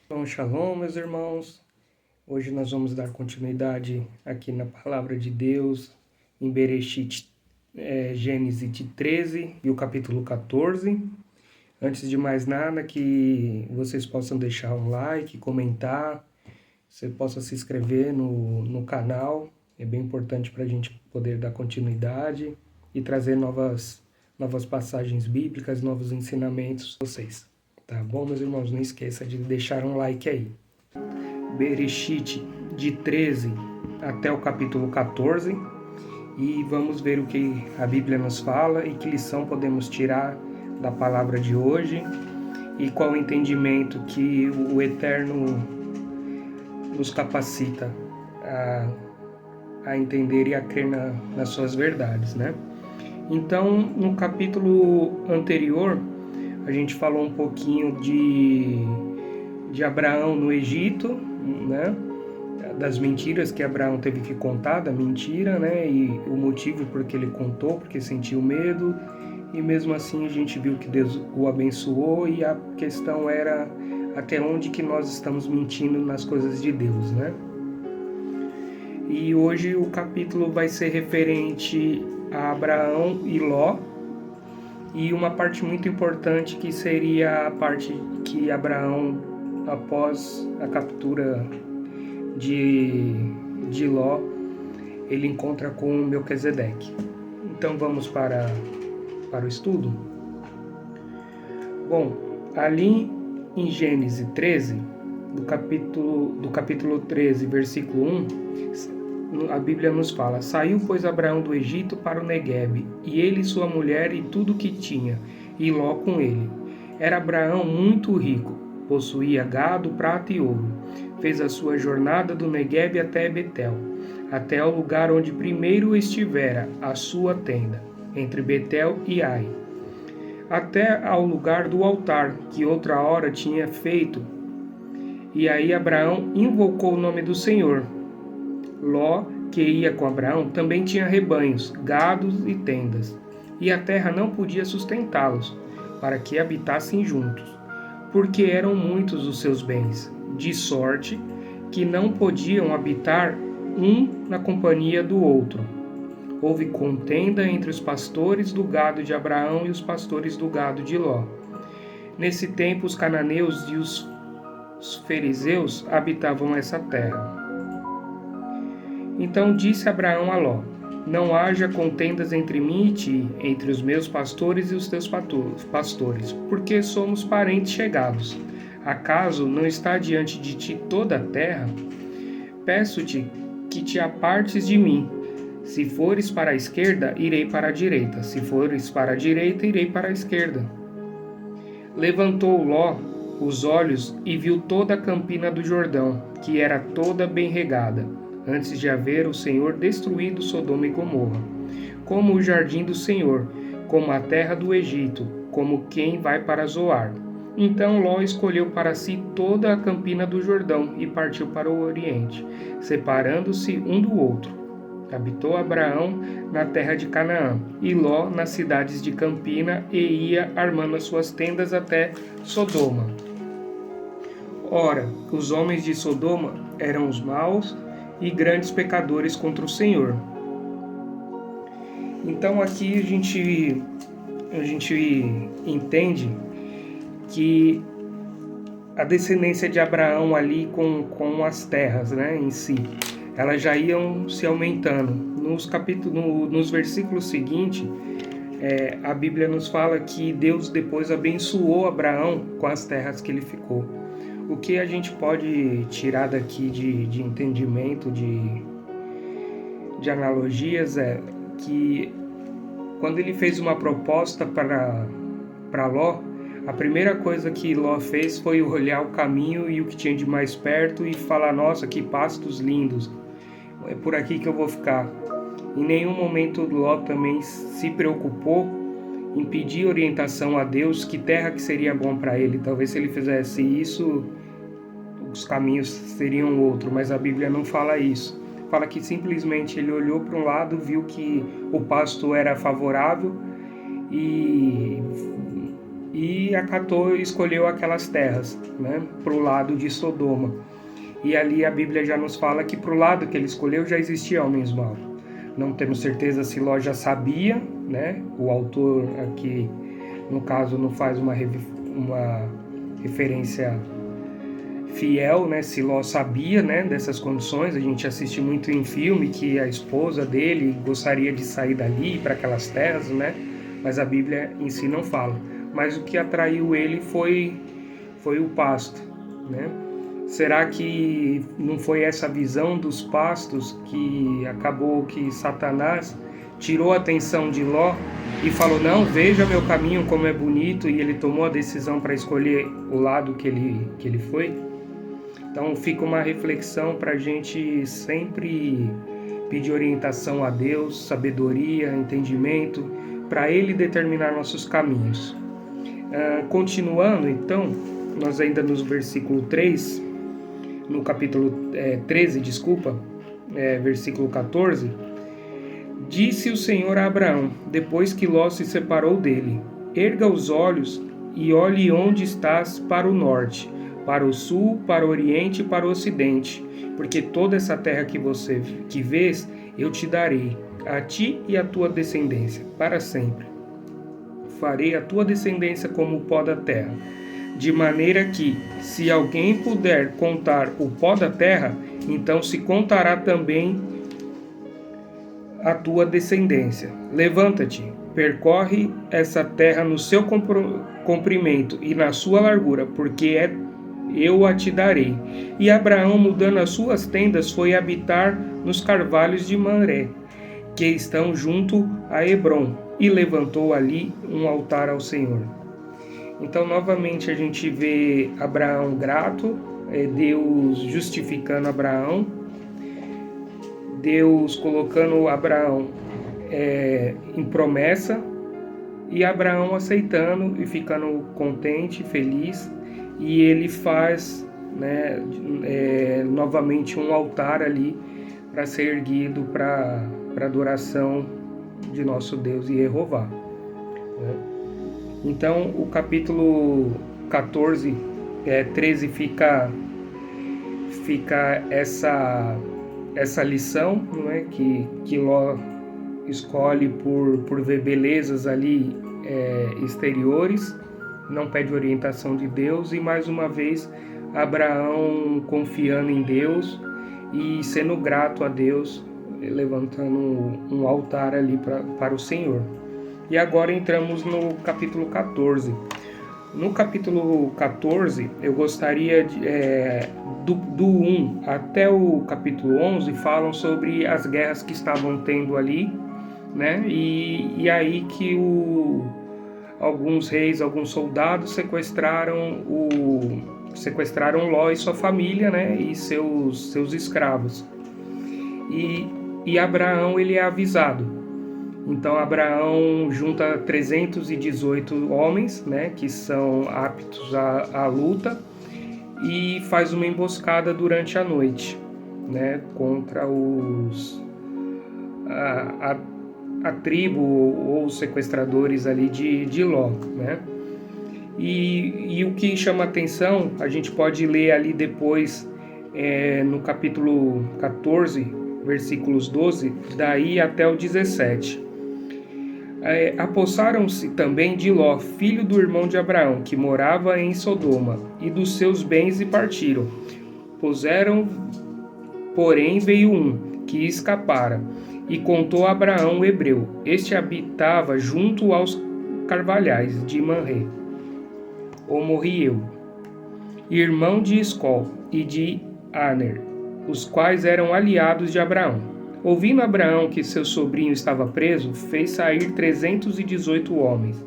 Shalom, shalom, meus irmãos. Hoje nós vamos dar continuidade aqui na Palavra de Deus, em Bereshit, Gênesis 13 e o capítulo 14. Antes de mais nada, que vocês possam deixar um like, comentar, você possa se inscrever no canal. É bem importante para a gente poder dar continuidade e trazer novas passagens bíblicas, novos ensinamentos para vocês. Tá bom, meus irmãos? Não esqueça de deixar um like aí. Bereshit, de 13 até o capítulo 14. E vamos ver o que a Bíblia nos fala e que lição podemos tirar da palavra de hoje e qual o entendimento que o Eterno nos capacita a entender e a crer nas suas verdades, né? Então, no capítulo anterior, a gente falou um pouquinho de Abraão no Egito, né? Das mentiras que Abraão teve que contar, da mentira, né? E o motivo por que ele contou, porque sentiu medo. E mesmo assim a gente viu que Deus o abençoou e a questão era até onde que nós estamos mentindo nas coisas de Deus, né? E hoje o capítulo vai ser referente a Abraão e Ló, e uma parte muito importante que seria a parte que Abraão, após a captura de Ló, ele encontra com Melquisedeque. Então vamos para o estudo? Bom, ali em Gênesis 13, do capítulo 13, versículo 1, a Bíblia nos fala: Saiu, pois, Abraão do Egito para o Neguebe, e ele, sua mulher e tudo o que tinha, e Ló com ele. Era Abraão muito rico, possuía gado, prata e ouro. Fez a sua jornada do Neguebe até Betel, até ao lugar onde primeiro estivera a sua tenda, entre Betel e Ai, até ao lugar do altar, que outra hora tinha feito. E aí Abraão invocou o nome do Senhor. Ló, que ia com Abraão, também tinha rebanhos, gados e tendas, e a terra não podia sustentá-los, para que habitassem juntos, porque eram muitos os seus bens, de sorte que não podiam habitar um na companhia do outro. Houve contenda entre os pastores do gado de Abraão e os pastores do gado de Ló. Nesse tempo, os cananeus e os fariseus habitavam essa terra. Então disse Abraão a Ló: Não haja contendas entre mim e ti, entre os meus pastores e os teus pastores, porque somos parentes chegados. Acaso não está diante de ti toda a terra? Peço-te que te apartes de mim. Se fores para a esquerda, irei para a direita. Se fores para a direita, irei para a esquerda. Levantou Ló os olhos e viu toda a campina do Jordão, que era toda bem regada, antes de haver o Senhor destruído Sodoma e Gomorra, como o jardim do Senhor, como a terra do Egito, como quem vai para Zoar. Então Ló escolheu para si toda a campina do Jordão e partiu para o oriente, separando-se um do outro. Habitou Abraão na terra de Canaã, e Ló nas cidades de Campina, e ia armando as suas tendas até Sodoma. Ora, os homens de Sodoma eram os maus e grandes pecadores contra o Senhor. Então aqui a gente entende que a descendência de Abraão ali com as terras, né, em si, elas já iam se aumentando. Nos versículos seguintes, a Bíblia nos fala que Deus depois abençoou Abraão com as terras que ele ficou. O que a gente pode tirar daqui de entendimento, de analogias, é que quando ele fez uma proposta para Ló, a primeira coisa que Ló fez foi olhar o caminho e o que tinha de mais perto e falar: nossa, que pastos lindos, é por aqui que eu vou ficar. Em nenhum momento Ló também se preocupou em pedir orientação a Deus, que terra que seria bom para ele. Talvez se ele fizesse isso, os caminhos seriam outros, mas a Bíblia não fala isso. Fala que simplesmente ele olhou para um lado, viu que o pasto era favorável e e acatou e escolheu aquelas terras, né, para o lado de Sodoma. E ali a Bíblia já nos fala que para o lado que ele escolheu já existia homens maus. Não temos certeza se Ló já sabia, né? O autor aqui, no caso, não faz uma referência fiel, né? Se Ló sabia, né, dessas condições. A gente assiste muito em filme que a esposa dele gostaria de sair dali para aquelas terras, né? Mas a Bíblia em si não fala. Mas o que atraiu ele foi o pasto, né? Será que não foi essa visão dos pastos que acabou que Satanás tirou a atenção de Ló e falou, não, veja meu caminho como é bonito, e ele tomou a decisão para escolher o lado que ele foi? Então fica uma reflexão para a gente sempre pedir orientação a Deus, sabedoria, entendimento, para Ele determinar nossos caminhos. Continuando, então, nós ainda no versículo 3, no capítulo 13, versículo 14, disse o Senhor a Abraão, depois que Ló se separou dele, erga os olhos e olhe onde estás para o norte, para o sul, para o oriente e para o ocidente, porque toda essa terra que vês, eu te darei, a ti e a tua descendência, para sempre. Farei a tua descendência como o pó da terra, de maneira que, se alguém puder contar o pó da terra, então se contará também a tua descendência. Levanta-te, percorre essa terra no seu comprimento e na sua largura, porque eu a te darei. E Abraão, mudando as suas tendas, foi habitar nos carvalhos de Mamré, que estão junto a Hebrom, e levantou ali um altar ao Senhor. Então, novamente, a gente vê Abraão grato, Deus justificando Abraão, Deus colocando Abraão em promessa, e Abraão aceitando e ficando contente, feliz, e ele faz, né, novamente um altar ali para ser erguido para adoração de nosso Deus Jeová, né? Então, o capítulo 14, 13 fica essa lição, não é? que Ló escolhe por ver belezas ali exteriores, não pede orientação de Deus, e mais uma vez Abraão confiando em Deus e sendo grato a Deus, levantando um altar ali para o Senhor. E agora entramos no capítulo 14. No capítulo 14, eu gostaria do 1 até o capítulo 11 falam sobre as guerras que estavam tendo ali, né? E aí que alguns reis, alguns soldados sequestraram Ló e sua família, né? E seus escravos. E Abraão, ele é avisado. Então Abraão junta 318 homens, né, que são aptos à luta, e faz uma emboscada durante a noite, né, contra a tribo ou os sequestradores ali de Ló, né? E o que chama atenção, a gente pode ler ali depois no capítulo 14, versículos 12, daí até o 17. Apossaram-se também de Ló, filho do irmão de Abraão, que morava em Sodoma, e dos seus bens, e partiram. Porém veio um, que escapara, e contou a Abraão o hebreu. Este habitava junto aos carvalhais de Mamré, ou Morrieu, irmão de Escol e de Aner, os quais eram aliados de Abraão. Ouvindo Abraão que seu sobrinho estava preso, fez sair 318 homens,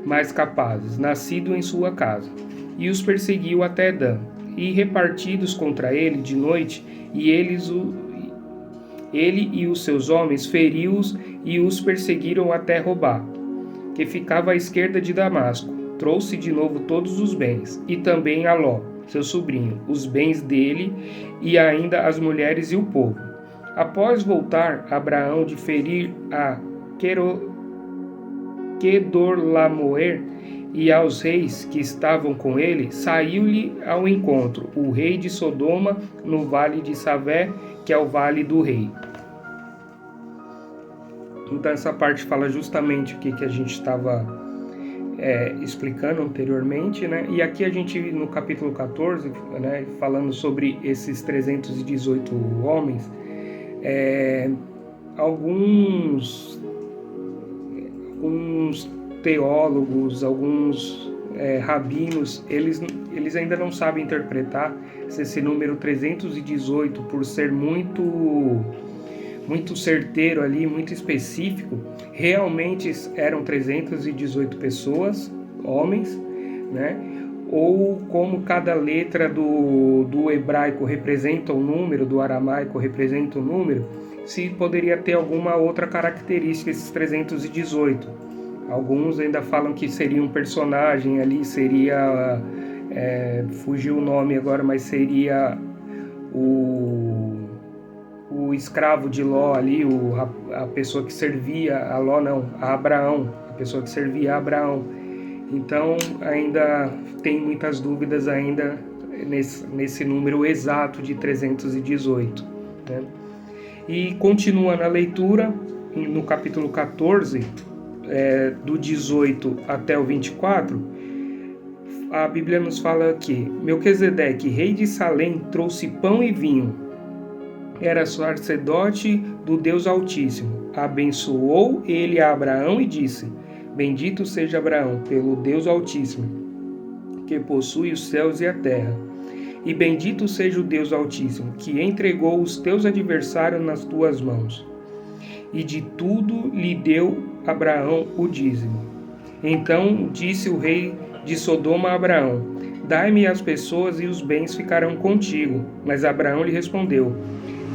mais capazes, nascidos em sua casa, e os perseguiu até Dan, e repartidos contra ele de noite, e ele e os seus homens feriu-os e os perseguiram até Robá, que ficava à esquerda de Damasco. Trouxe de novo todos os bens, e também a Ló, seu sobrinho, os bens dele, e ainda as mulheres e o povo. Após voltar Abraão de ferir a Quedorlaomer, e aos reis que estavam com ele, saiu-lhe ao encontro o rei de Sodoma no vale de Savé, que é o vale do rei. Então essa parte fala justamente o que a gente estava explicando anteriormente, né? E aqui a gente, no capítulo 14, né, falando sobre esses 318 homens, alguns teólogos, alguns rabinos, eles ainda não sabem interpretar se esse número 318, por ser muito certeiro ali, muito específico, realmente eram 318 pessoas, homens, né? Ou como cada letra do hebraico representa um número, do aramaico representa um número, se poderia ter alguma outra característica esses 318. Alguns ainda falam que seria um personagem ali, seria, fugiu o nome agora, mas seria o escravo de Ló ali, a pessoa que servia a Ló, não, a Abraão, a pessoa que servia a Abraão. Então ainda tem muitas dúvidas ainda nesse número exato de 318, né? E continua na leitura, no capítulo 14, do 18 até o 24, a Bíblia nos fala que Melquisedeque, rei de Salém, trouxe pão e vinho. Era sacerdote do Deus Altíssimo. Abençoou ele a Abraão e disse: Bendito seja Abraão pelo Deus Altíssimo, que possui os céus e a terra. E bendito seja o Deus Altíssimo, que entregou os teus adversários nas tuas mãos. E de tudo lhe deu Abraão o dízimo. Então disse o rei de Sodoma a Abraão: Dai-me as pessoas e os bens ficarão contigo. Mas Abraão lhe respondeu: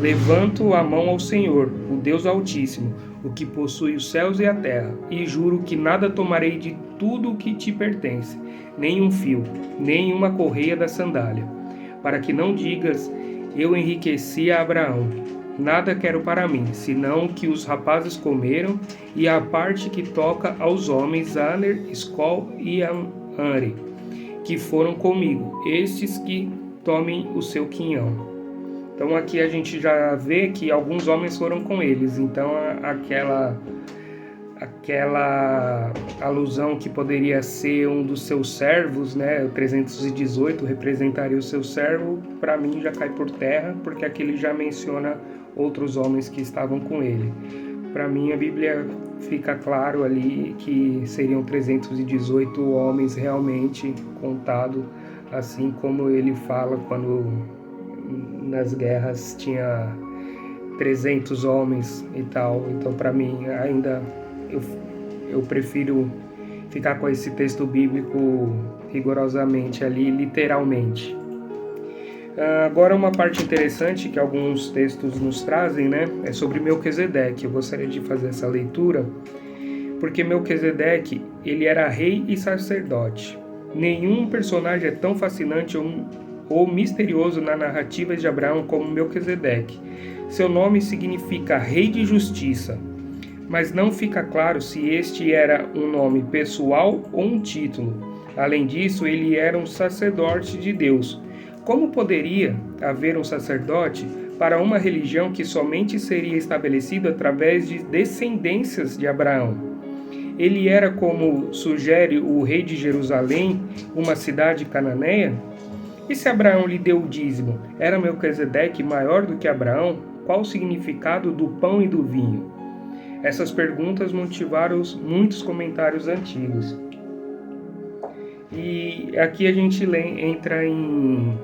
Levanto a mão ao Senhor, o Deus Altíssimo, o que possui os céus e a terra, e juro que nada tomarei de tudo o que te pertence, nem um fio, nem uma correia da sandália, para que não digas: eu enriqueci a Abraão. Nada quero para mim, senão que os rapazes comeram, e a parte que toca aos homens Aner, Escol e Anre, que foram comigo, estes que tomem o seu quinhão. Então aqui a gente já vê que alguns homens foram com eles. Então aquela alusão que poderia ser um dos seus servos, né, o 318 representaria o seu servo, para mim já cai por terra, porque aqui ele já menciona outros homens que estavam com ele. Para mim a Bíblia fica claro ali que seriam 318 homens realmente contados, assim como ele fala quando nas guerras tinha 300 homens e tal. Então para mim ainda eu prefiro ficar com esse texto bíblico rigorosamente ali, literalmente. Agora uma parte interessante que alguns textos nos trazem, né, é sobre Melquisedeque. Eu gostaria de fazer essa leitura, porque Melquisedeque, ele era rei e sacerdote. Nenhum personagem é tão fascinante ou misterioso na narrativa de Abraão como Melquisedeque. Seu nome significa rei de justiça, mas não fica claro se este era um nome pessoal ou um título. Além disso, ele era um sacerdote de Deus. Como poderia haver um sacerdote para uma religião que somente seria estabelecida através de descendências de Abraão? Ele era, como sugere o rei de Jerusalém, uma cidade cananeia? E se Abraão lhe deu o dízimo, era Melquisedeque maior do que Abraão? Qual o significado do pão e do vinho? Essas perguntas motivaram muitos comentários antigos. E aqui a gente entra em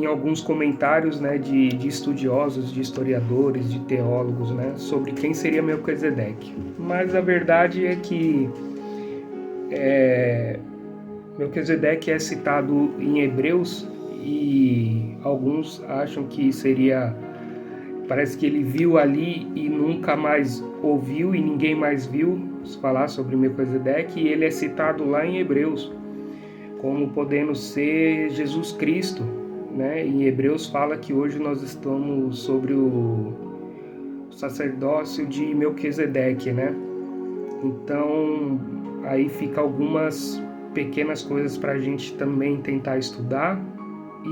alguns comentários, né, de estudiosos, de historiadores, de teólogos, né, sobre quem seria Melquisedeque. Mas a verdade é que Melquisedeque é citado em Hebreus e alguns acham que seria... Parece que ele viu ali e nunca mais ouviu e ninguém mais viu falar sobre Melquisedeque, e ele é citado lá em Hebreus como podendo ser Jesus Cristo, né? Em Hebreus fala que hoje nós estamos sobre o sacerdócio de Melquisedeque, né? Então aí fica algumas pequenas coisas para a gente também tentar estudar,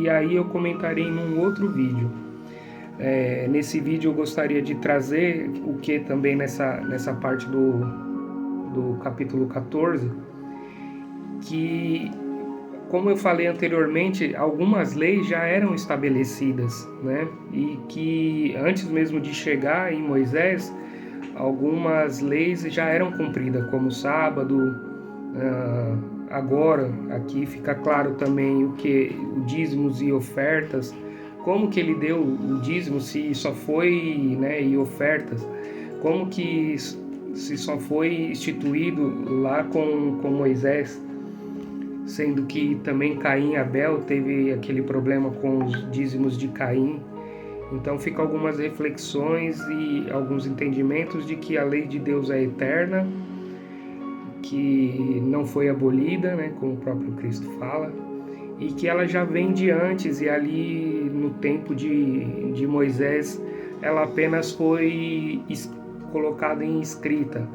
e aí eu comentarei num outro vídeo. Nesse vídeo eu gostaria de trazer o que também nessa parte do capítulo 14, que, como eu falei anteriormente, algumas leis já eram estabelecidas, né? E que antes mesmo de chegar em Moisés, algumas leis já eram cumpridas, como o sábado. Agora, aqui fica claro também o dízimos e ofertas, como que ele deu o dízimo, se só foi, né, e ofertas, como que se só foi instituído lá com Moisés, sendo que também Caim e Abel teve aquele problema com os dízimos de Caim. Então fica algumas reflexões e alguns entendimentos de que a lei de Deus é eterna, que não foi abolida, né, como o próprio Cristo fala, e que ela já vem de antes, e ali no tempo de Moisés ela apenas foi colocada em escrita,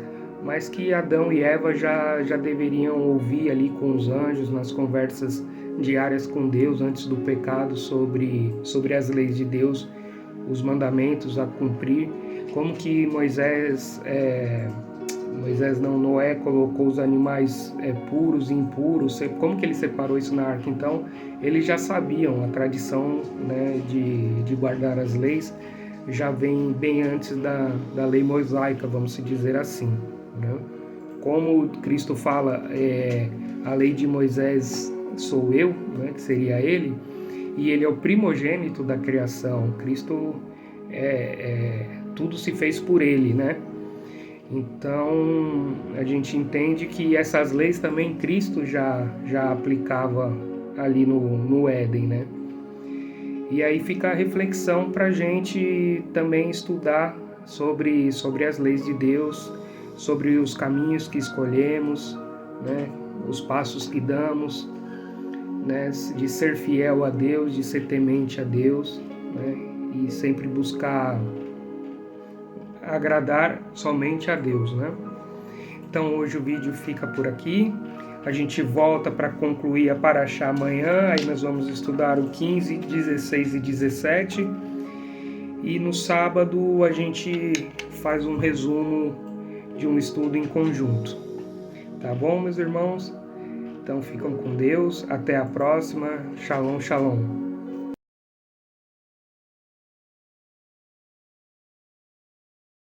mas que Adão e Eva já deveriam ouvir ali com os anjos, nas conversas diárias com Deus antes do pecado, sobre as leis de Deus, os mandamentos a cumprir, como que Noé colocou os animais puros e impuros, como que ele separou isso na arca. Então eles já sabiam, a tradição, né, de guardar as leis já vem bem antes da lei mosaica, vamos dizer assim, né? Como Cristo fala, a lei de Moisés sou eu, né, que seria ele, e ele é o primogênito da criação. Cristo, tudo se fez por ele, né? Então a gente entende que essas leis também Cristo já aplicava ali no Éden, né? E aí fica a reflexão para a gente também estudar sobre as leis de Deus, sobre os caminhos que escolhemos, né? Os passos que damos, né? De ser fiel a Deus, de ser temente a Deus, né? E sempre buscar agradar somente a Deus, né? Então hoje o vídeo fica por aqui. A gente volta para concluir a Paraxá amanhã. Aí nós vamos estudar o 15, 16 e 17. E no sábado a gente faz um resumo de um estudo em conjunto. Tá bom, meus irmãos? Então ficam com Deus. Até a próxima. Shalom, shalom.